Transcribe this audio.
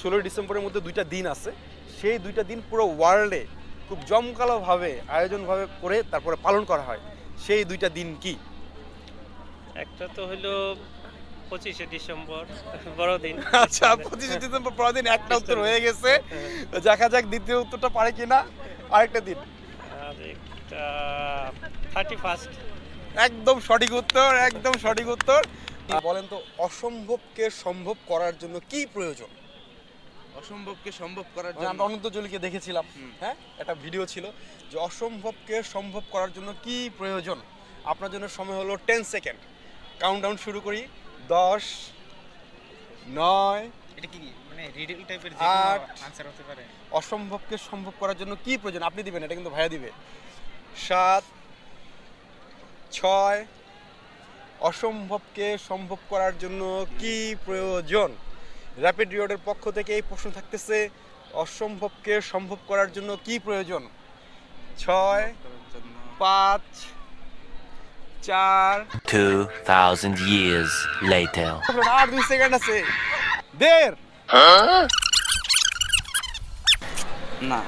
16 ডিসেম্বরের মধ্যে দুইটা দিন আছে, সেই দুইটা দিন পুরো ওয়ার্ল্ডে খুব জমকালোভাবে আয়োজনভাবে করে তারপরে পালন করা হয়। সেই দুইটা দিন কি? একটা তো হলো 25শে ডিসেম্বর বড়দিন। আচ্ছা, 25শে ডিসেম্বর পরদিন একটা উত্তর হয়ে গেছে। তো দেখা যাক দ্বিতীয় উত্তরটা পারে কিনা। আরেকটা দিন। আর একটা 31st। একদম সঠিক উত্তর, একদম সঠিক উত্তর। বলেন তো, অসম্ভবকে সম্ভব করার জন্য কি প্রয়োজন? অসম্ভবকে সম্ভব করার মানে জন্য আমরা অনন্ত জলিকে দেখেছিলাম, হ্যাঁ, একটা ভিডিও ছিল যে অসম্ভবকে সম্ভব করার জন্য কি প্রয়োজন। আপনার জন্য সময় হলো 10 সেকেন্ড। কাউন্টডাউন শুরু করি। 10, 9, এটা কি মানে রিডল টাইপের যে আট। কোনো আনসার হতে পারে? অসম্ভবকে সম্ভব করার জন্য কি প্রয়োজন? আপনি দিবেন, এটা কিন্তু ভাইয়া দিবে। 7, 6। অসম্ভবকে সম্ভব করার জন্য কি প্রয়োজন? র্যাপিড রিওয়ার্ডের পক্ষ থেকে এই প্রশ্ন থাকতেছে, অসম্ভবকে সম্ভব করার জন্য কি প্রয়োজন? 6, 5, 4। 2,000 years later. আর 2 সেকেন্ড আছে। 1.5। না